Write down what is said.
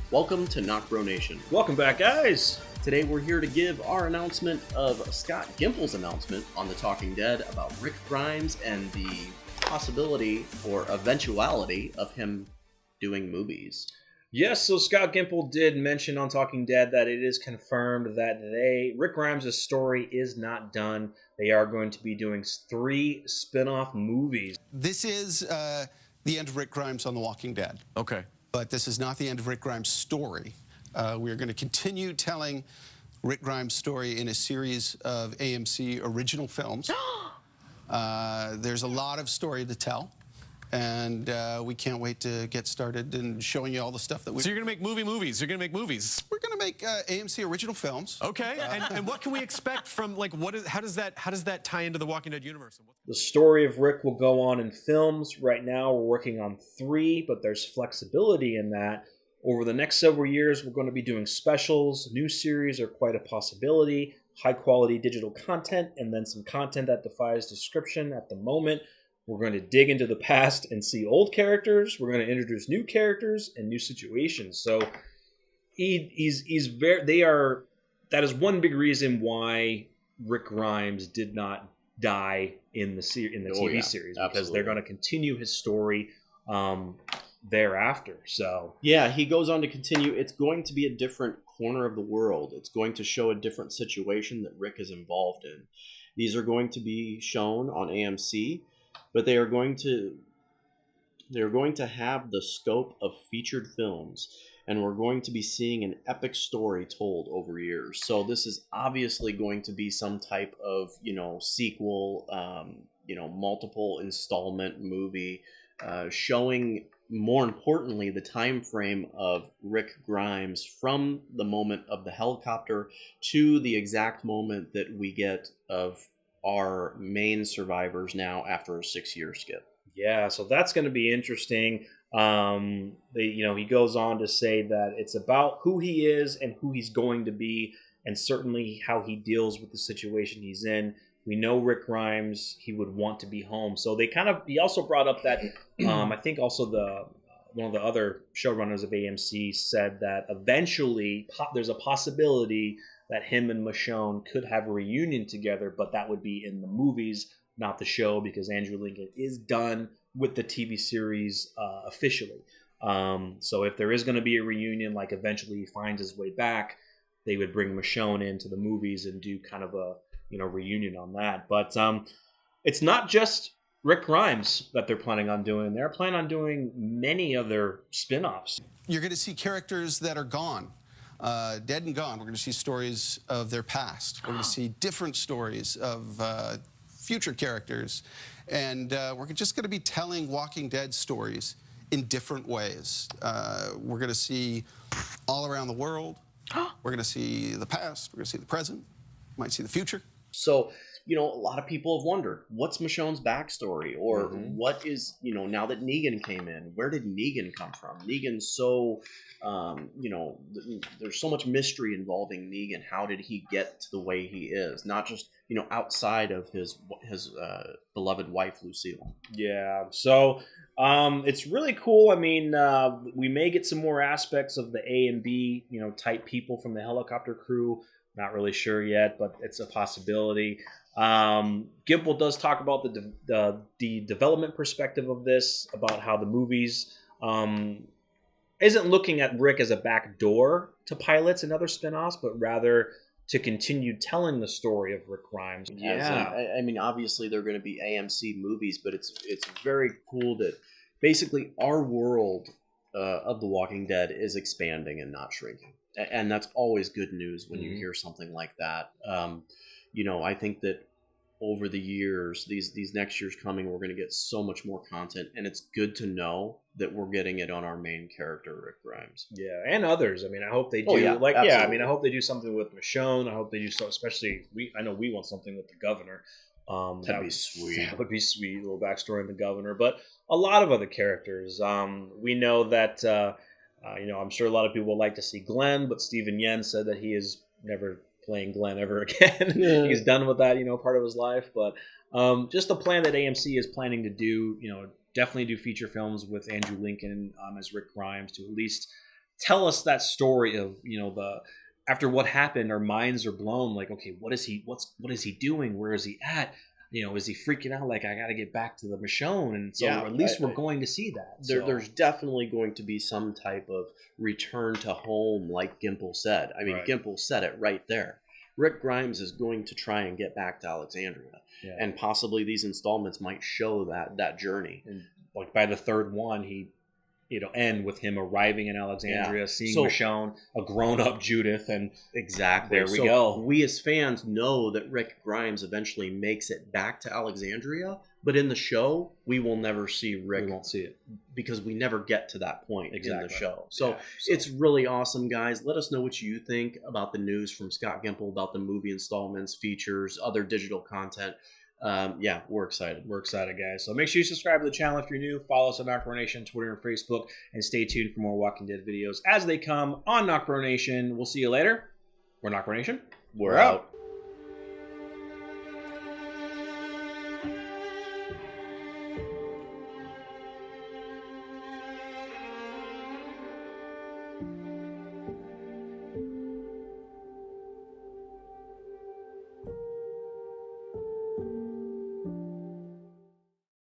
Welcome to NocBro Nation. Welcome back, guys. Today we're here to give our announcement of Scott Gimple's announcement on The Talking Dead about Rick Grimes and the possibility or eventuality of him doing movies. Yes, so Scott Gimple did mention on Talking Dead that it is confirmed that Rick Grimes' story is not done. They are going to be doing 3 spin-off movies. This is the end of Rick Grimes on The Walking Dead. Okay. But this is not the end of Rick Grimes' story. We're going to continue telling Rick Grimes' story in a series of AMC original films. There's a lot of story to tell, and we can't wait to get started and showing you all the stuff that we... So you're going to make movies. You're going to make movies. We're going to make AMC original films. Okay. And what can we expect from, like, how does that tie into the Walking Dead universe? The story of Rick will go on in films. Right now, we're working on 3, but there's flexibility in that. Over the next several years, we're going to be doing specials. New series are quite a possibility. High-quality digital content, and then some content that defies description at the moment. We're going to dig into the past and see old characters. We're going to introduce new characters and new situations. So that is one big reason why Rick Grimes did not die in the TV series, because they're going to continue his story thereafter. So yeah, he goes on to continue. It's going to be a different corner of the world. It's going to show a different situation that Rick is involved in. These are going to be shown on AMC, but they are going to have the scope of featured films, and we're going to be seeing an epic story told over years. So this is obviously going to be some type of, sequel, multiple installment movie, showing, more importantly, the time frame of Rick Grimes from the moment of the helicopter to the exact moment that we get of our main survivors now after a 6-year skip. yeah, so that's going to be interesting. He goes on to say that it's about who he is and who he's going to be, and certainly how he deals with the situation he's in. We know Rick Grimes, he would want to be home. So he also brought up that, I think also one of the other showrunners of AMC said that eventually there's a possibility that him and Michonne could have a reunion together, but that would be in the movies, not the show, because Andrew Lincoln is done with the TV series officially. So if there is going to be a reunion, like eventually he finds his way back, they would bring Michonne into the movies and do kind of a reunion on that. But it's not just Rick Grimes that they're planning on doing. They're planning on doing many other spin-offs. You're going to see characters that are gone, dead and gone. We're going to see stories of their past. We're going to see different stories of future characters. And we're just going to be telling Walking Dead stories in different ways. We're going to see all around the world. We're going to see the past. We're going to see the present. Might see the future. So, a lot of people have wondered, what's Michonne's backstory? Or what is, now that Negan came in, where did Negan come from? Negan's so, there's so much mystery involving Negan. How did he get to the way he is? Not just, outside of his beloved wife, Lucille. Yeah, so it's really cool. I mean, we may get some more aspects of the A and B, type people from the helicopter crew. Not really sure yet, but it's a possibility. Gimple does talk about the development perspective of this, about how the movies isn't looking at Rick as a back door to pilots and other spinoffs, but rather to continue telling the story of Rick Grimes. Yeah, I mean, obviously they're going to be AMC movies, but it's very cool that basically our world of The Walking Dead is expanding and not shrinking. And that's always good news when you hear something like that. I think that over the years, these next years coming, we're going to get so much more content, and it's good to know that we're getting it on our main character, Rick Grimes. Yeah, and others. I mean, I hope they do. I hope they do something with Michonne. I hope they do so. Especially, I know we want something with the governor. That'd be sweet. That would be sweet. A little backstory on the governor, but a lot of other characters. We know that. I'm sure a lot of people would like to see Glenn, but Steven Yeun said that he is never playing Glenn ever again. He's done with that, part of his life. But just the plan that AMC is planning to do, definitely do feature films with Andrew Lincoln as Rick Grimes to at least tell us that story of, you know, the after what happened, our minds are blown. Like, okay, what is he doing? Where is he at? You know, is he freaking out? Like, I got to get back to the Michonne. And so at least we're going to see that. There's definitely going to be some type of return to home, like Gimple said. I mean, Gimple said it right there. Rick Grimes is going to try and get back to Alexandria. Yeah. And possibly these installments might show that journey. And like by the third one, it'll end with him arriving in Alexandria, seeing Michonne, a grown-up Judith, and exactly. There we go. We as fans know that Rick Grimes eventually makes it back to Alexandria, but in the show, we will never see Rick. We won't see it because we never get to that point in the show. So it's really awesome, guys. Let us know what you think about the news from Scott Gimple about the movie installments, features, other digital content. Yeah, we're excited. We're excited, guys. So make sure you subscribe to the channel if you're new. Follow us on NocBro Nation, Twitter and Facebook, and stay tuned for more Walking Dead videos as they come on NocBro Nation. We'll see you later. We're NocBro Nation. We're out.